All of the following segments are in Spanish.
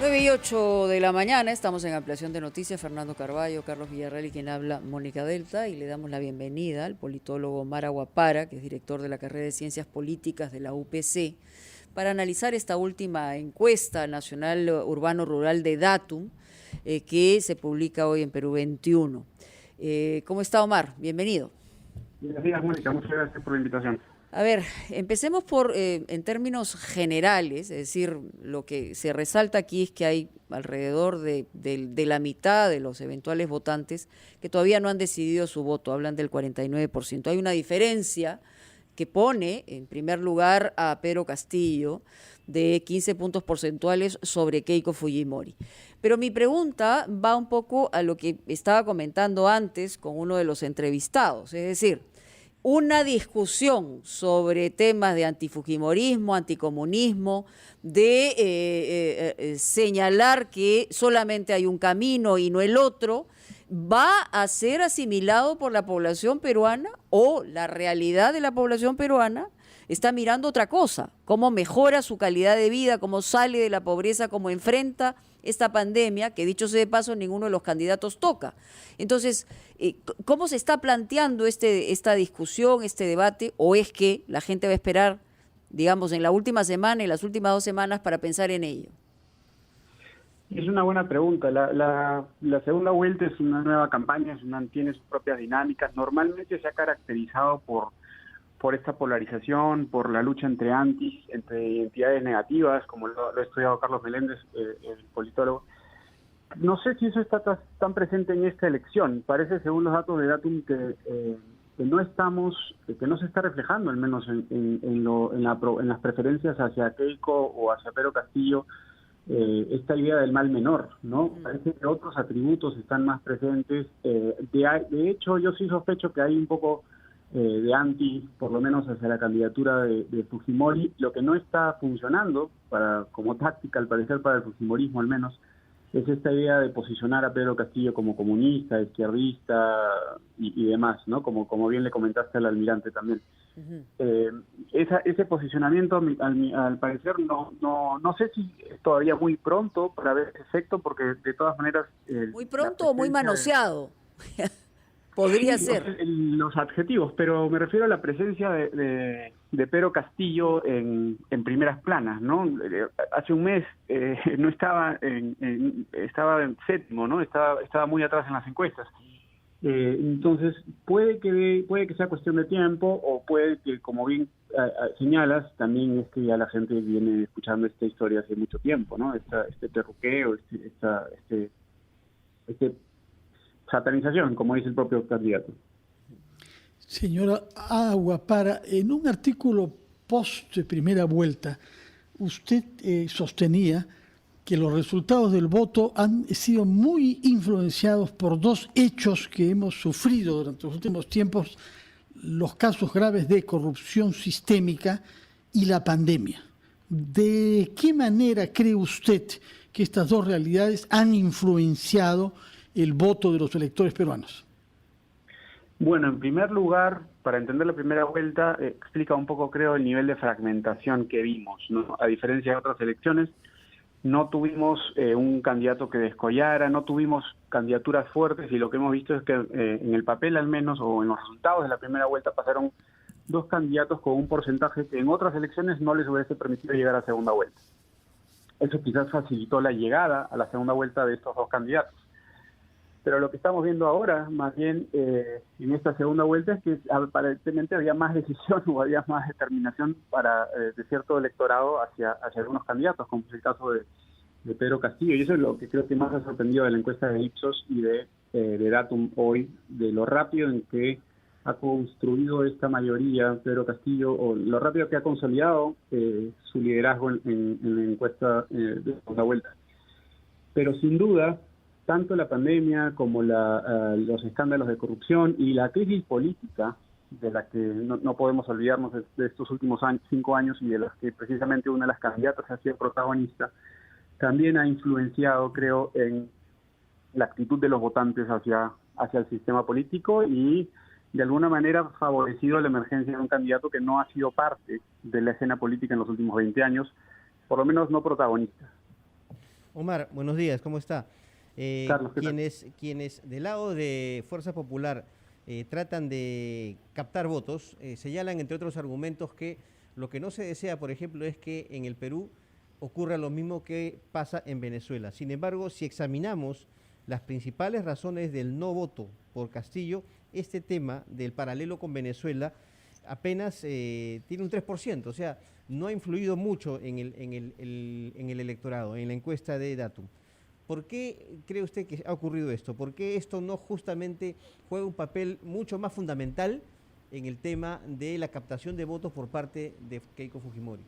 9:08 de la mañana, estamos en Ampliación de Noticias. Fernando Carballo, Carlos Villarreal y quien habla, Mónica Delta, y le damos la bienvenida al politólogo Omar Aguapara, que es director de la carrera de Ciencias Políticas de la UPC, para analizar esta última encuesta nacional urbano-rural de Datum, que se publica hoy en Perú 21. ¿Cómo está, Omar? Bienvenido. Buenos días, Mónica, muchas gracias por la invitación. A ver, empecemos por, en términos generales, es decir, lo que se resalta aquí es que hay alrededor de la mitad de los eventuales votantes que todavía no han decidido su voto, hablan del 49%. Hay una diferencia que pone en primer lugar a Pedro Castillo de 15 puntos porcentuales sobre Keiko Fujimori. Pero mi pregunta va un poco a lo que estaba comentando antes con uno de los entrevistados, es decir, una discusión sobre temas de antifujimorismo, anticomunismo, de señalar que solamente hay un camino y no el otro, ¿va a ser asimilado por la población peruana o la realidad de la población peruana está mirando otra cosa? ¿Cómo mejora su calidad de vida, cómo sale de la pobreza, cómo enfrenta esta pandemia, que dicho sea de paso, ninguno de los candidatos toca? Entonces, ¿cómo se está planteando esta discusión, este debate? ¿O es que la gente va a esperar, digamos, en la última semana y las últimas 2 semanas para pensar en ello? Es una buena pregunta. La segunda vuelta es una nueva campaña, tiene sus propias dinámicas. Normalmente se ha caracterizado por esta polarización, por la lucha entre identidades negativas, como lo ha estudiado Carlos Meléndez, el politólogo. No sé si eso está tan presente en esta elección. Parece, según los datos de Datum, que no se está reflejando, al menos en las preferencias hacia Keiko o hacia Pedro Castillo, esta idea del mal menor, ¿no? Parece que otros atributos están más presentes. De hecho, yo sí sospecho que hay un poco de anti, por lo menos hacia la candidatura de Fujimori. Lo que no está funcionando como táctica, al parecer, para el fujimorismo al menos, es esta idea de posicionar a Pedro Castillo como comunista, izquierdista y demás, ¿no? Como bien le comentaste al almirante también. Ese posicionamiento, al parecer, no sé si es todavía muy pronto para ver ese efecto, porque de todas maneras... ¿Muy pronto o muy manoseado? Podría ser. Los adjetivos, pero me refiero a la presencia de Pedro Castillo en primeras planas, ¿no? Hace un mes no estaba estaba en séptimo, ¿no? Estaba muy atrás en las encuestas. Entonces puede que sea cuestión de tiempo, o puede que, como bien señalas, también es que ya la gente viene escuchando esta historia hace mucho tiempo, ¿no? Este terruqueo, satanización, como dice el propio candidato. Señora Aguapara, en un artículo post primera vuelta, usted sostenía que los resultados del voto han sido muy influenciados por 2 hechos que hemos sufrido durante los últimos tiempos: los casos graves de corrupción sistémica y la pandemia. ¿De qué manera cree usted que estas 2 realidades han influenciado el voto de los electores peruanos? Bueno, en primer lugar, para entender la primera vuelta, explica un poco, creo, el nivel de fragmentación que vimos, ¿no? A diferencia de otras elecciones, no tuvimos un candidato que descollara, no tuvimos candidaturas fuertes, y lo que hemos visto es que en el papel, al menos, o en los resultados de la primera vuelta, pasaron 2 candidatos con un porcentaje que en otras elecciones no les hubiese permitido llegar a segunda vuelta. Eso quizás facilitó la llegada a la segunda vuelta de estos 2 candidatos. Pero lo que estamos viendo ahora, más bien en esta segunda vuelta, es que aparentemente había más decisión o había más determinación de cierto electorado hacia algunos candidatos, como es el caso de Pedro Castillo. Y eso es lo que creo que más ha sorprendido de la encuesta de Ipsos y de Datum hoy, de lo rápido en que ha construido esta mayoría Pedro Castillo, o lo rápido que ha consolidado su liderazgo en la encuesta de segunda vuelta. Pero sin duda, tanto la pandemia como los escándalos de corrupción y la crisis política, de la que no podemos olvidarnos de estos últimos 5 años, y de las que precisamente una de las candidatas ha sido protagonista, también ha influenciado, creo, en la actitud de los votantes hacia el sistema político, y de alguna manera favorecido la emergencia de un candidato que no ha sido parte de la escena política en los últimos 20 años, por lo menos no protagonista. Omar, buenos días, ¿cómo está? Carlos, ¿qué tal? Quienes del lado de Fuerza Popular tratan de captar votos, señalan, entre otros argumentos, que lo que no se desea, por ejemplo, es que en el Perú ocurra lo mismo que pasa en Venezuela. Sin embargo, si examinamos las principales razones del no voto por Castillo, este tema del paralelo con Venezuela apenas tiene un 3%, o sea, no ha influido mucho en el electorado, en la encuesta de Datum. ¿Por qué cree usted que ha ocurrido esto? ¿Por qué esto no justamente juega un papel mucho más fundamental en el tema de la captación de votos por parte de Keiko Fujimori?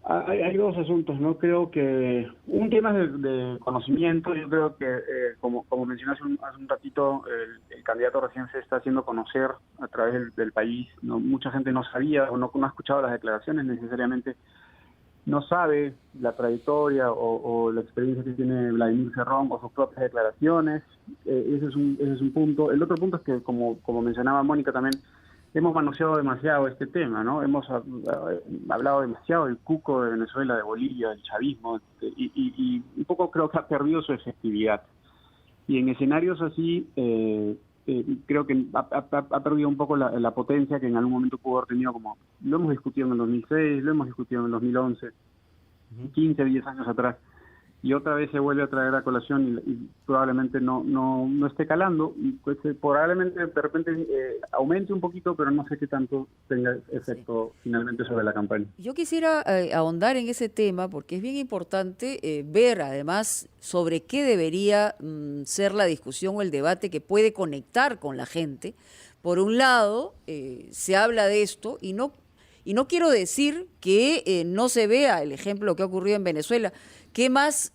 Hay dos asuntos, ¿no? Creo que un tema es de conocimiento. Yo creo que, como mencioné hace un ratito, el candidato recién se está haciendo conocer a través del país. No, mucha gente no sabía o no ha escuchado las declaraciones, necesariamente no sabe la trayectoria o la experiencia que tiene Vladimir Cerrón o sus propias declaraciones. Ese es un punto. El otro punto es que, como mencionaba Mónica también, hemos manoseado demasiado este tema, ¿no? Hemos hablado demasiado del cuco de Venezuela, de Bolivia, del chavismo, y un poco creo que ha perdido su efectividad. Y en escenarios así, creo que ha perdido un poco la potencia que en algún momento pudo haber tenido, como lo hemos discutido en el 2006, lo hemos discutido en el 2011, 15, 10 años atrás. Y otra vez se vuelve a traer a colación y probablemente no esté calando, y pues probablemente de repente aumente un poquito, pero no sé qué tanto tenga efecto finalmente sobre la campaña. Yo quisiera ahondar en ese tema porque es bien importante ver además sobre qué debería ser la discusión o el debate que puede conectar con la gente. Por un lado, se habla de esto y no quiero decir que no se vea el ejemplo que ha ocurrido en Venezuela. ¿Qué más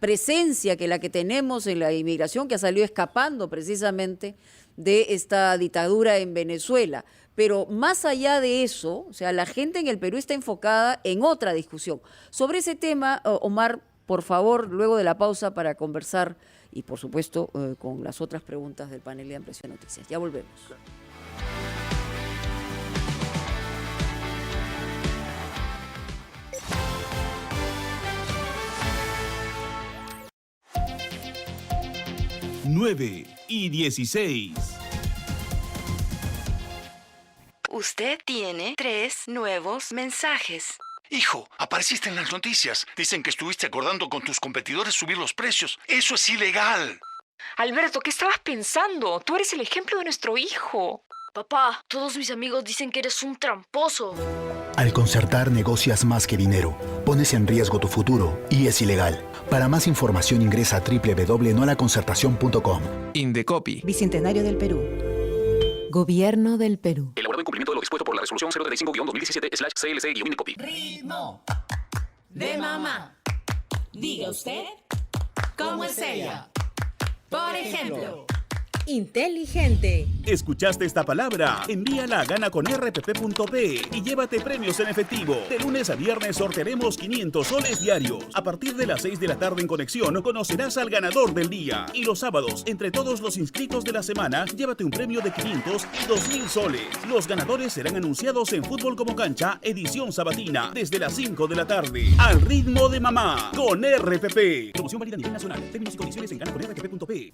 presencia que la que tenemos en la inmigración que ha salido escapando precisamente de esta dictadura en Venezuela? Pero más allá de eso, o sea, la gente en el Perú está enfocada en otra discusión. Sobre ese tema, Omar, por favor, luego de la pausa para conversar y, por supuesto, con las otras preguntas del panel de Ampliación Noticias. Ya volvemos. 9:16. Usted tiene 3 nuevos mensajes. Hijo, apareciste en las noticias. Dicen que estuviste acordando con tus competidores subir los precios. ¡Eso es ilegal! Alberto, ¿qué estabas pensando? Tú eres el ejemplo de nuestro hijo. Papá, todos mis amigos dicen que eres un tramposo. Al concertar negocias más que dinero, pones en riesgo tu futuro y es ilegal. Para más información ingresa a www.nolaconcertacion.com. Indecopi. Bicentenario del Perú. Gobierno del Perú. Elaborado en cumplimiento de lo dispuesto por la resolución 035-2017/CLC-Indecopi. Ritmo de mamá. Diga usted, ¿cómo es ella? Por ejemplo, inteligente. ¿Escuchaste esta palabra? Envíala a ganaconrpp.p y llévate premios en efectivo. De lunes a viernes sortearemos 500 soles diarios. A partir de las 6 de la tarde en Conexión conocerás al ganador del día. Y los sábados, entre todos los inscritos de la semana, llévate un premio de 500 y 2.000 soles. Los ganadores serán anunciados en Fútbol como Cancha, edición sabatina, desde las 5 de la tarde. Al ritmo de mamá, con RPP. Promoción válida a nivel nacional. Términos y condiciones en ganaconrpp.p.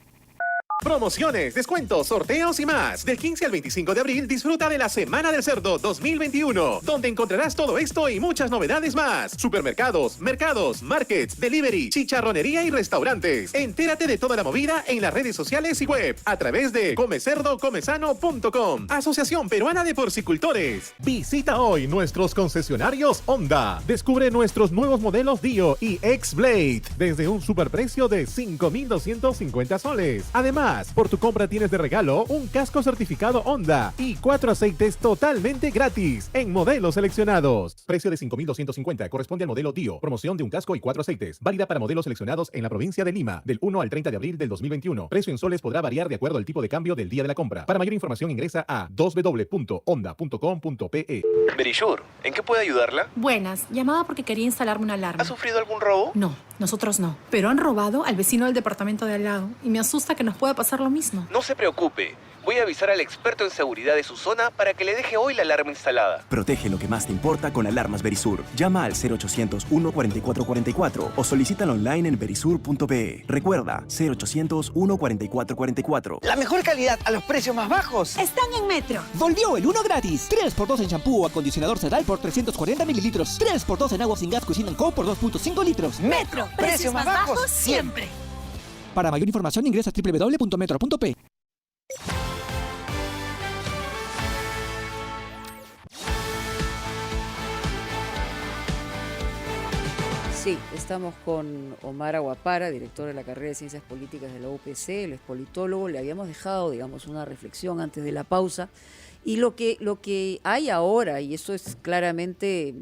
Promociones, descuentos, sorteos y más. Del 15 al 25 de abril disfruta de la Semana del Cerdo 2021, donde encontrarás todo esto y muchas novedades más. Supermercados, mercados, markets, delivery, chicharronería y restaurantes. Entérate de toda la movida en las redes sociales y web a través de comecerdocomesano.com. Asociación Peruana de Porcicultores. Visita hoy nuestros concesionarios Honda. Descubre nuestros nuevos modelos Dio y X-Blade desde un superprecio de 5.250 soles. Además, por tu compra tienes de regalo un casco certificado Honda y 4 aceites totalmente gratis en modelos seleccionados. Precio de 5.250 corresponde al modelo Dio. Promoción de un casco y 4 aceites. Válida para modelos seleccionados en la provincia de Lima del 1 al 30 de abril del 2021. Precio en soles podrá variar de acuerdo al tipo de cambio del día de la compra. Para mayor información ingresa a www.honda.com.pe. Verisure, ¿en qué puede ayudarla? Buenas, llamaba porque quería instalarme una alarma. ¿Ha sufrido algún robo? No, nosotros no. Pero han robado al vecino del departamento de al lado y me asusta que nos pueda pasar lo mismo. No se preocupe. Voy a avisar al experto en seguridad de su zona para que le deje hoy la alarma instalada. Protege lo que más te importa con alarmas Verisur. Llama al 0800 14444 o solicítalo online en verisur.pe. Recuerda, 0800 14444. La mejor calidad a los precios más bajos están en Metro. Volvió el 1 gratis. 3x2 en shampoo o acondicionador Sedal por 340 mililitros. 3x2 en agua sin gas Cuisine & Co por 2.5 litros. Metro. Precios más bajos siempre. Para mayor información ingresa a www.metro.p. Sí, estamos con Omar Aguapara, director de la carrera de Ciencias Políticas de la UPC, él es politólogo. Le habíamos dejado, digamos, una reflexión antes de la pausa. Y lo que hay ahora, y eso es claramente,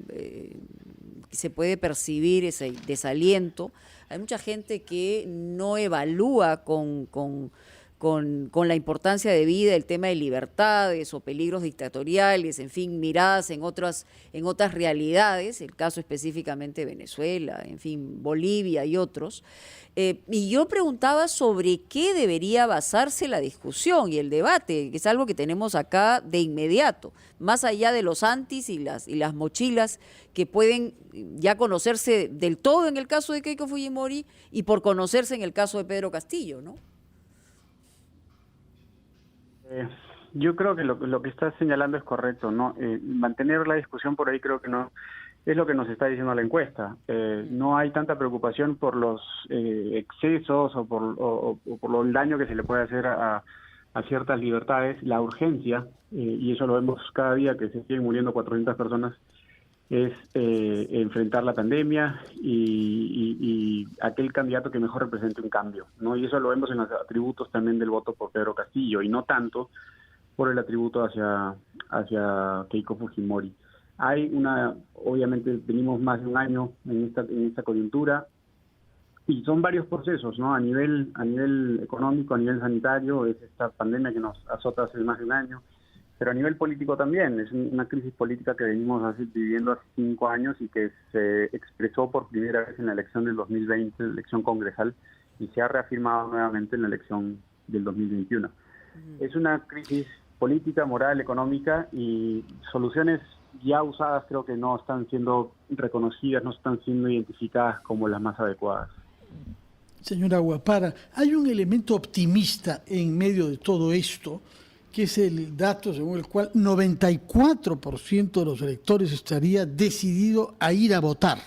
se puede percibir ese desaliento, hay mucha gente que no evalúa con la importancia de vida el tema de libertades o peligros dictatoriales, en fin, miradas en otras realidades, el caso específicamente de Venezuela, en fin, Bolivia y otros. Y yo preguntaba sobre qué debería basarse la discusión y el debate, que es algo que tenemos acá de inmediato, más allá de los antis y las mochilas que pueden ya conocerse del todo en el caso de Keiko Fujimori y por conocerse en el caso de Pedro Castillo, ¿no? Yo creo que lo que estás señalando es correcto, ¿no? Mantener la discusión por ahí creo que no es lo que nos está diciendo la encuesta. No hay tanta preocupación por los excesos o por el daño que se le puede hacer a ciertas libertades. La urgencia, y eso lo vemos cada día que se siguen muriendo 400 personas, es enfrentar la pandemia y aquel candidato que mejor represente un cambio, ¿no? Y eso lo vemos en los atributos también del voto por Pedro Castillo, y no tanto por el atributo hacia Keiko Fujimori. Obviamente venimos más de un año en esta coyuntura, y son varios procesos, ¿no? A nivel económico, a nivel sanitario, es esta pandemia que nos azota hace más de un año, pero a nivel político también, es una crisis política que venimos viviendo hace 5 años y que se expresó por primera vez en la elección del 2020, la elección congresal, y se ha reafirmado nuevamente en la elección del 2021. Es una crisis política, moral, económica, y soluciones ya usadas creo que no están siendo reconocidas, no están siendo identificadas como las más adecuadas. Señora Aguapara, hay un elemento optimista en medio de todo esto, que es el dato según el cual 94% de los electores estaría decidido a ir a votar.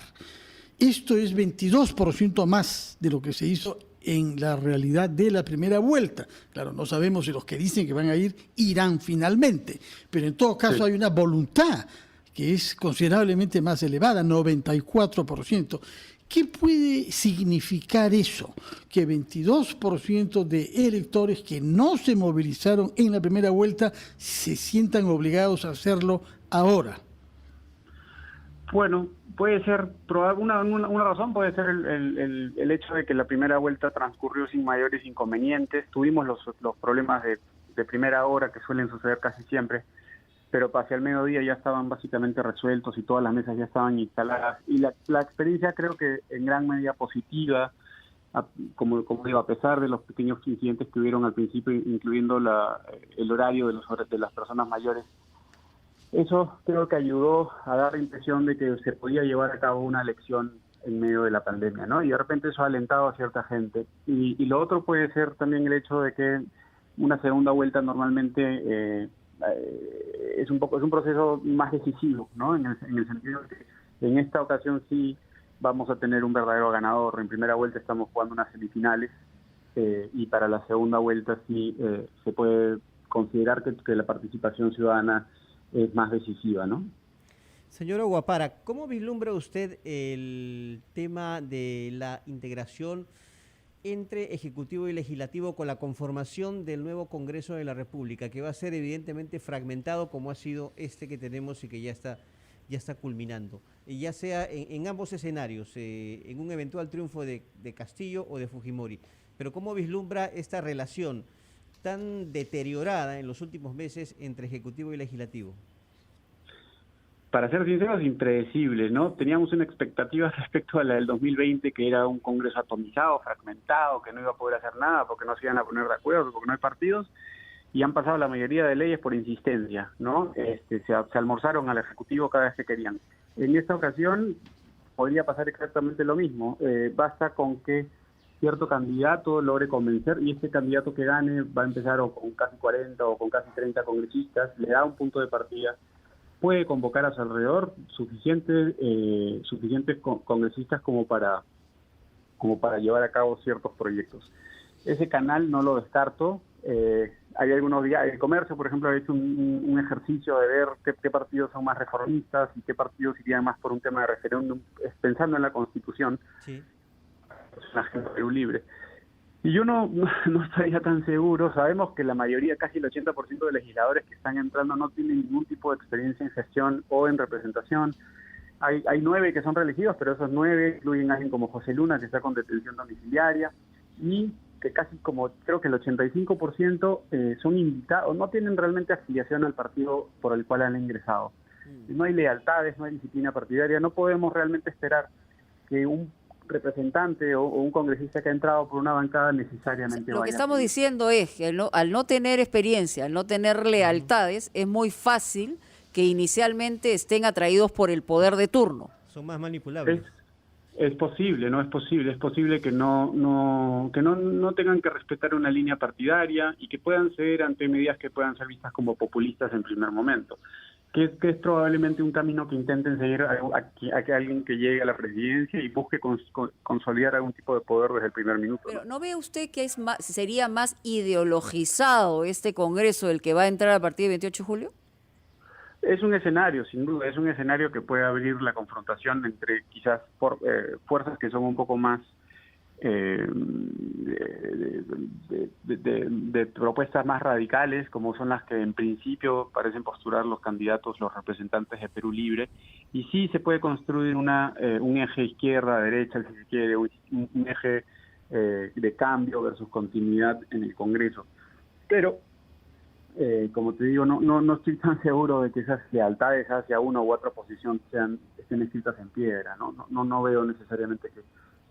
Esto es 22% más de lo que se hizo en la realidad de la primera vuelta. Claro, no sabemos si los que dicen que van a ir irán finalmente, pero en todo caso hay una voluntad que es considerablemente más elevada, 94%. ¿Qué puede significar eso? Que 22% de electores que no se movilizaron en la primera vuelta se sientan obligados a hacerlo ahora. Bueno, puede ser, una razón puede ser el hecho de que la primera vuelta transcurrió sin mayores inconvenientes. Tuvimos los problemas de primera hora que suelen suceder casi siempre, pero hacia el mediodía ya estaban básicamente resueltos y todas las mesas ya estaban instaladas. Y la experiencia creo que en gran medida positiva, como digo, a pesar de los pequeños incidentes que hubieron al principio, incluyendo el horario de las personas mayores. Eso creo que ayudó a dar la impresión de que se podía llevar a cabo una elección en medio de la pandemia, ¿no? Y de repente eso ha alentado a cierta gente. Y lo otro puede ser también el hecho de que una segunda vuelta normalmente es un proceso más decisivo, ¿no? En el sentido de que en esta ocasión sí vamos a tener un verdadero ganador. En primera vuelta estamos jugando unas semifinales y para la segunda vuelta sí se puede considerar que la participación ciudadana es más decisiva, ¿no? Señor Aguapara, ¿cómo vislumbra usted el tema de la integración entre Ejecutivo y Legislativo con la conformación del nuevo Congreso de la República, que va a ser evidentemente fragmentado como ha sido este que tenemos y que ya está culminando, y ya sea en ambos escenarios, en un eventual triunfo de Castillo o de Fujimori? Pero ¿cómo vislumbra esta relación tan deteriorada en los últimos meses entre Ejecutivo y Legislativo? Para ser sinceros, impredecible, ¿no? Teníamos una expectativa respecto a la del 2020, que era un Congreso atomizado, fragmentado, que no iba a poder hacer nada porque no se iban a poner de acuerdo, porque no hay partidos. y han pasado la mayoría de leyes por insistencia, ¿no? Se almorzaron al Ejecutivo cada vez que querían. En esta ocasión podría pasar exactamente lo mismo. Basta con que cierto candidato logre convencer, y este candidato que gane va a empezar o con casi 40 o con casi 30 congresistas, le da un punto de partida, puede convocar a su alrededor suficientes congresistas como para llevar a cabo ciertos proyectos. Ese canal no lo descarto. Hay algunos días, el Comercio, por ejemplo, ha hecho un ejercicio de ver qué partidos son más reformistas y qué partidos irían más por un tema de referéndum, pensando en la Constitución. Sí. Es una agenda Perú Libre. Y yo no estaría tan seguro. Sabemos que la mayoría, casi el 80% de legisladores que están entrando no tienen ningún tipo de experiencia en gestión o en representación. Hay 9 que son reelegidos, pero esos 9 incluyen a alguien como José Luna, que está con detención domiciliaria, y que casi como creo que el 85% son invitados, no tienen realmente afiliación al partido por el cual han ingresado. No hay lealtades, no hay disciplina partidaria. No podemos realmente esperar que un representante o un congresista que ha entrado por una bancada necesariamente Lo vaya. que estamos diciendo es que al no tener experiencia, al no tener lealtades, es muy fácil que inicialmente estén atraídos por el poder de turno. Son más manipulables. Es posible, ¿no? Es posible que no tengan que respetar una línea partidaria y que puedan ceder ante medidas que puedan ser vistas como populistas en primer momento. Que es probablemente un camino que intenten seguir a que alguien que llegue a la presidencia y busque consolidar algún tipo de poder desde el primer minuto. Pero ¿no ve usted que sería más ideologizado este Congreso el que va a entrar a partir del 28 de julio? Es un escenario, sin duda, es un escenario que puede abrir la confrontación entre quizás fuerzas que son un poco más de propuestas más radicales, como son las que en principio parecen postular los candidatos, los representantes de Perú Libre, y sí se puede construir un eje izquierda-derecha, si se quiere, un eje de cambio versus continuidad en el Congreso. Pero, como te digo, no estoy tan seguro de que esas lealtades hacia una u otra posición estén escritas en piedra, no veo necesariamente que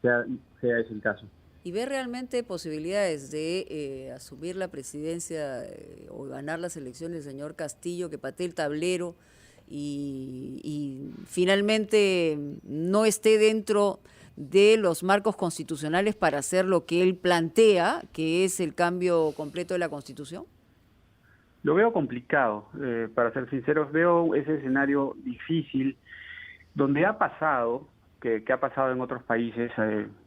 sea ese el caso. ¿Y ve realmente posibilidades de asumir la presidencia o ganar las elecciones el señor Castillo, que patee el tablero y finalmente no esté dentro de los marcos constitucionales para hacer lo que él plantea, que es el cambio completo de la Constitución? Lo veo complicado, para ser sinceros. Veo ese escenario difícil, donde ha pasado, que ha pasado en otros países,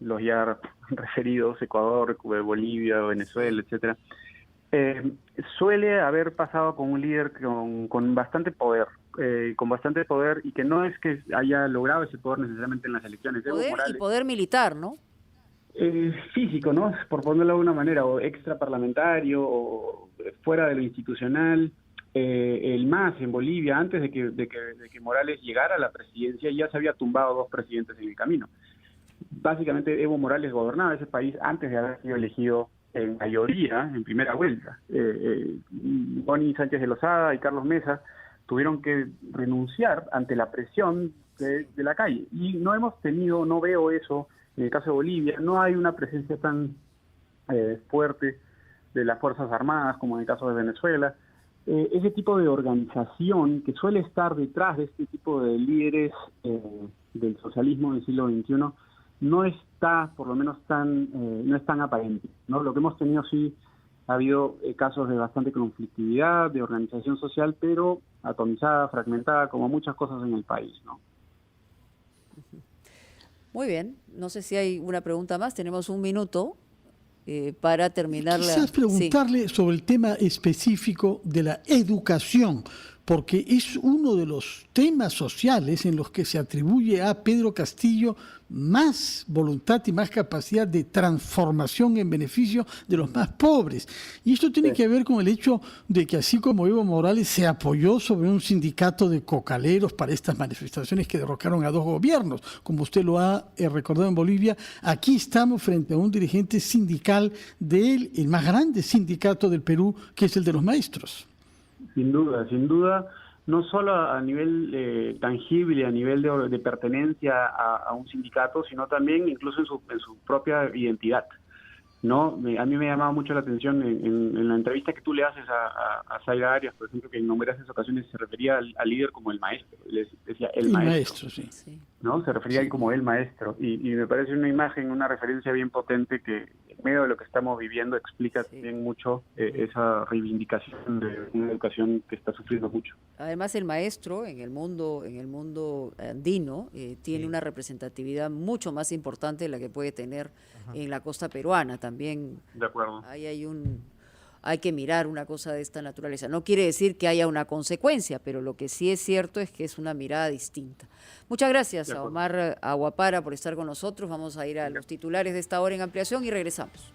los ya referidos, Ecuador, Bolivia, Venezuela, etcétera. Suele haber pasado con un líder con bastante poder, y que no es que haya logrado ese poder necesariamente en las elecciones. Poder y poder militar, ¿no? Físico, ¿no? Por ponerlo de alguna manera, o extraparlamentario, o fuera de lo institucional. El MAS en Bolivia, antes de que Morales llegara a la presidencia, ya se había tumbado 2 presidentes en el camino. Básicamente Evo Morales gobernaba ese país antes de haber sido elegido en mayoría en primera vuelta. Boni Sánchez de Lozada y Carlos Mesa tuvieron que renunciar ante la presión de la calle, y no veo eso en el caso de Bolivia. No hay una presencia tan fuerte de las Fuerzas Armadas como en el caso de Venezuela. Ese tipo de organización que suele estar detrás de este tipo de líderes del socialismo del siglo XXI no está, por lo menos no es tan aparente, ¿no? Lo que hemos tenido, sí, ha habido casos de bastante conflictividad, de organización social, pero atomizada, fragmentada, como muchas cosas en el país, ¿no? Muy bien, no sé si hay una pregunta más, tenemos un minuto para terminar. Quizás preguntarle sobre el tema específico de la educación, porque es uno de los temas sociales en los que se atribuye a Pedro Castillo más voluntad y más capacidad de transformación en beneficio de los más pobres. Y esto tiene que ver con el hecho de que, así como Evo Morales se apoyó sobre un sindicato de cocaleros para estas manifestaciones que derrocaron a 2 gobiernos, como usted lo ha recordado en Bolivia, aquí estamos frente a un dirigente sindical del más grande sindicato del Perú, que es el de los maestros. Sin duda, no solo a nivel tangible, a nivel de pertenencia a un sindicato, sino también incluso en su propia identidad. ¿no? A mí me llamaba mucho la atención en la entrevista que tú le haces a Zaira Arias, por ejemplo, que en numerosas ocasiones se refería al líder como el maestro, le decía el maestro, sí. ¿no? Se refería a él como el maestro, y me parece una imagen, una referencia bien potente que en medio de lo que estamos viviendo explica bien mucho esa reivindicación de una educación que está sufriendo mucho. Además, el maestro en el mundo andino tiene una representatividad mucho más importante de la que puede tener en la costa peruana. También de acuerdo. Hay que mirar una cosa de esta naturaleza. No quiere decir que haya una consecuencia, pero lo que sí es cierto es que es una mirada distinta. Muchas gracias a Omar Aguapara por estar con nosotros. Vamos a ir a los titulares de esta hora en ampliación y regresamos.